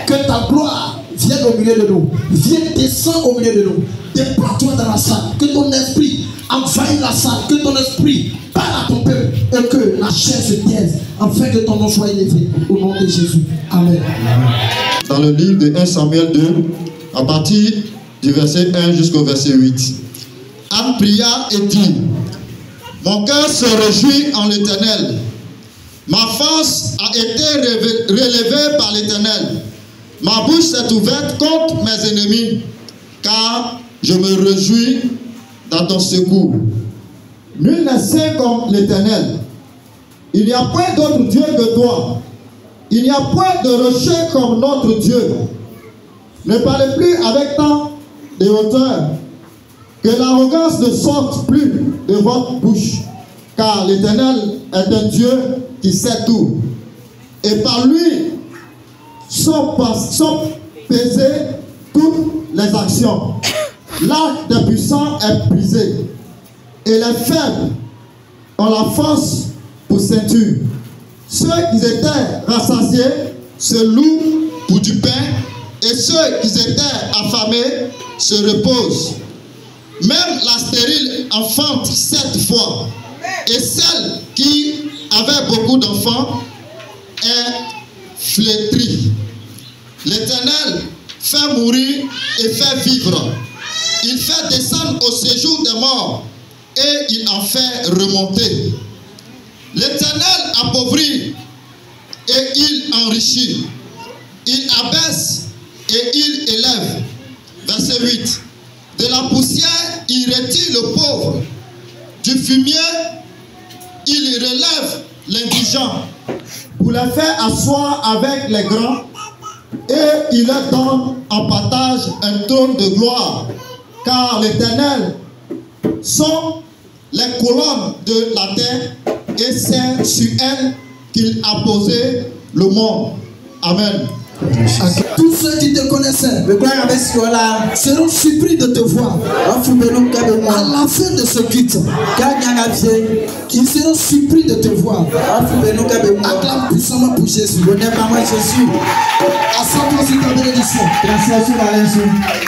Que ta gloire vienne au milieu de nous. Vienne descendre au milieu de nous. Déploie-toi dans la salle. Que ton esprit envahisse la salle. Que ton esprit parle à ton peuple. Et que la chair se taise. Afin que ton nom soit élevé. Au nom de Jésus. Amen. Dans le livre de 1 Samuel 2, à partir du verset 1 jusqu'au verset 8. Anne pria et dit: mon cœur se réjouit en l'Éternel. Ma force a été relevée par l'Éternel. Ma bouche s'est ouverte contre mes ennemis, car je me réjouis dans ton secours. Nul n'est saint comme l'Éternel. Il n'y a point d'autre Dieu que toi. Il n'y a point de rocher comme notre Dieu. Ne parlez plus avec tant de hauteur. Que l'arrogance ne sorte plus de votre bouche, car l'Éternel est un Dieu qui sait tout. Et par lui sont pesées toutes les actions. L'arc des puissants est brisé, et les faibles ont la force pour ceinture. Ceux qui étaient rassasiés se louent pour du pain, et ceux qui étaient affamés se reposent. Même la stérile enfante 7 fois, et celle qui avait beaucoup d'enfants est flétrie. L'Éternel fait mourir et fait vivre. Il fait descendre au séjour des morts et il en fait remonter. L'Éternel appauvrit et il enrichit. Il abaisse et il élève. Verset 8. De la poussière, il retire le pauvre. Du fumier, il relève l'indigent. Pour les faire asseoir avec les grands, et il leur donne en partage un trône de gloire. Car l'Éternel sont les colonnes de la terre, et c'est sur elles qu'il a posé le monde. Amen. Tous ceux qui te connaissaient seront surpris de te voir. À la fin de ce culte, ils seront surpris de te voir. Acclame puissamment pour Jésus. Assemble sur ta bénédiction.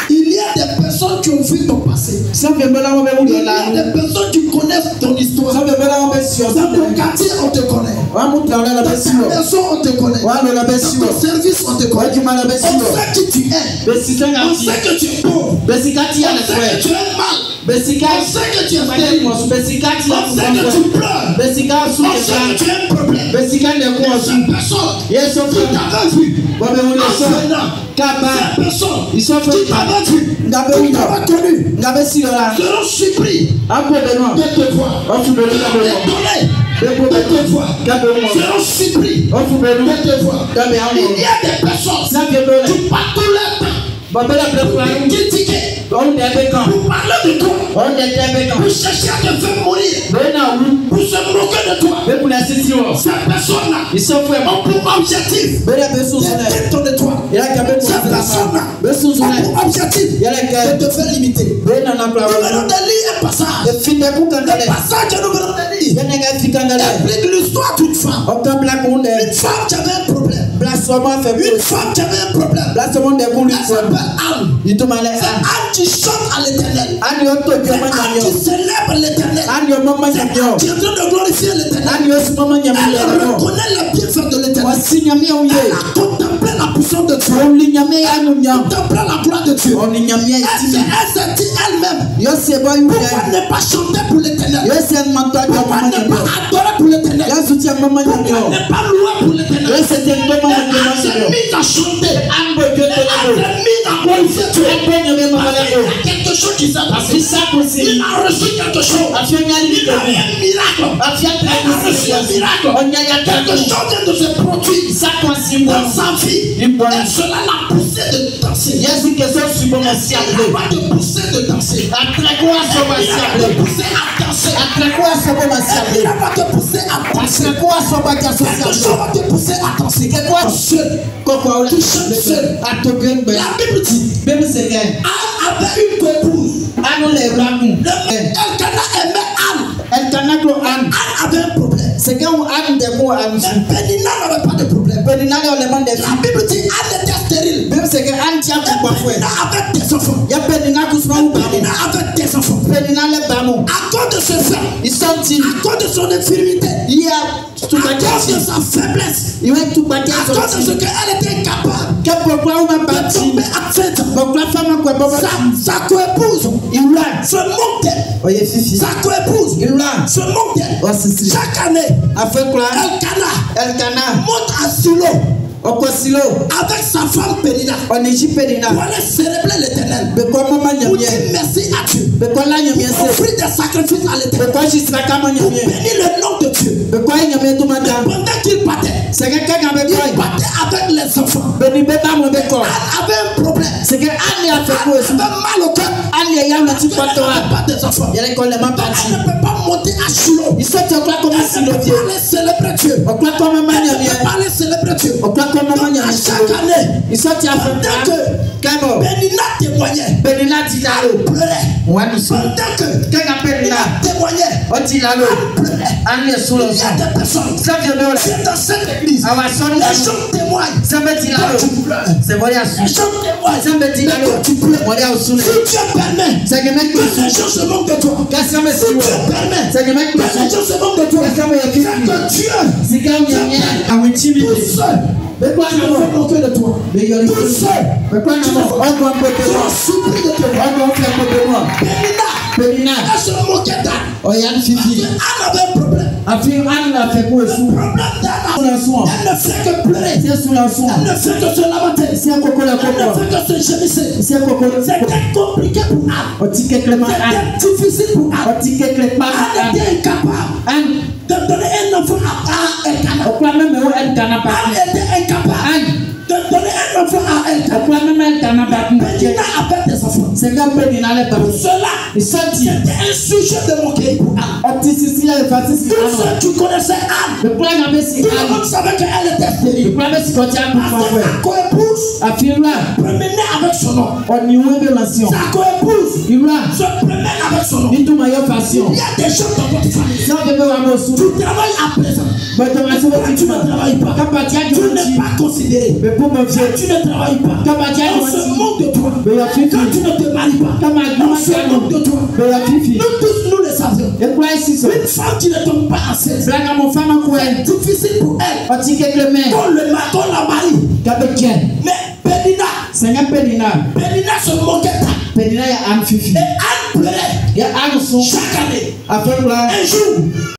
Il y a des personnes qui ont vu ton passé. Il y a des personnes qui connaissent ton histoire. Dans ton quartier, on te connaît. Dans ta maison, on te connaît. Dans ton service, on te connaît. On sait qui tu es. On sait que tu es pauvre. On sait que tu es mal. On sait que tu es stérile. On sait que tu pleures. On sait que tu as un problème. Cette personne qui t'avait vu cette personne qui t'avait vu, qui t'avait connu, seront surpris de te voir. De te voir. Seront surpris de te voir. Il y a des personnes qui partent tout leur temps pour critiquer, pour parler de toi, pour chercher à te faire mourir, pour se moquer de toi. Ces personnes-là ont pour objectif d'être de toi. Ces personnes-là ont pour objectif de te faire limiter. Nous venons de lire un passage. Le passage que nous venons de lire explique l'histoire d'une femme. Une femme qui avait un problème. Une femme qui avait un problème. Elle s'appelle Anne. C'est Anne qui chante à l'Éternel. C'est Anne qui célèbre l'Éternel. Qui est en train de glorifier l'Éternel. Elle reconnaît les bienfaits de l'Éternel. Elle a contemplé la puissance de Dieu. Contemplé la gloire de Dieu. Elle s'est dit elle-même, pourquoi ne pas chanter pour l'Éternel? Pourquoi ne pas adorer pour l'Éternel? Pourquoi ne pas louer pour l'Éternel? Elle s'est mise à chanter. Elle s'est mise à glorifier Dieu. Il y a quelque chose qui s'est passé. Il a reçu quelque chose. Il a eu un miracle. Il a reçu un miracle. Quelque chose vient de se produire dans sa vie. Et cela l'a poussé de danser. Il n'a pas de pousser de danser. Il n'a pas de pousser à danser. Il n'a pas de pousser à danser. Quelque chose va te pousser à danser. Tu chantes seul. La Bible dit Anne avait une épouse. Elkana aimait Anne. Anne avait un problème. Mais Pénina n'avait pas de problème. La Bible dit Anne était stérile. Pénina avec tes enfants. Pénina avec tes enfants. À cause de ce fait, à cause de son infirmité, à cause de sa faiblesse, à cause de ce qu'elle était incapable de tomber à fête, sa co-épouse se moque d'elle. Sa co-épouse se moque d'elle. Chaque année, Elkana monte à Silo avec sa femme Pénina pour aller célébrer l'Éternel, pour dire merci à Dieu, pour offrir des sacrifices à l'Éternel, pour bénir le nom de Dieu. Pendant qu'il partait, il partait avec les enfants. Anne avait un problème. Elle avait mal au cœur. Elle n'avait pas des enfants. Elle ne peut pas monter à Shilo. Elle ne peut pas aller célébrer Dieu. Elle ne peut pas aller célébrer Dieu. À chaque année, pendant que Pénina témoignait, elle pleurait. Pendant que Pénina témoignait, elle pleurait. Il y a des personnes qui dans cette église, les gens témoignent. Les gens témoignent. Tu pleures. Si Dieu permet que les gens se moquent de toi, si Dieu permet que les gens se moquent de toi, c'est que Dieu tout seul. Mais quoi ne fait moquer de toi? Mais il y a tout seul. Mais quoi ne fait souffrir de toi? Pénina, elle se moquait d'Anne. Anne avait un problème. Le problème d'Anne, elle ne fait que pleurer. Elle ne fait que se lamenter. Elle ne fait que se gémisser. C'était compliqué pour Anne. C'était difficile pour Anne. Anne était incapable de donner un enfant à Elkana. Anne était incapable de donner un enfant à Elkana. Pénina avait des enfants. Pour cela, c'était un sujet de moquerie pour Anne. Tous ceux qui connaissaient Anne, tout le monde savait qu'elle était stérile. Sa co-épouse promenait avec son nom. Sa co-épouse se promenait avec son nom. Il y a des gens dans votre famille. Tu travailles à présent. Tu ne travailles pas. Tu n'es pas considéré. Tu ne travailles pas. On se moque de toi. Quand tu ne te maries pas, on se moque de toi. Nous tous, nous le savions. Une femme qui ne tombe pas enceinte, c'est difficile pour elle. Qu'on la marie. Mais Pénina se moquait d'Anne. Et Anne pleurait chaque année. Un jour,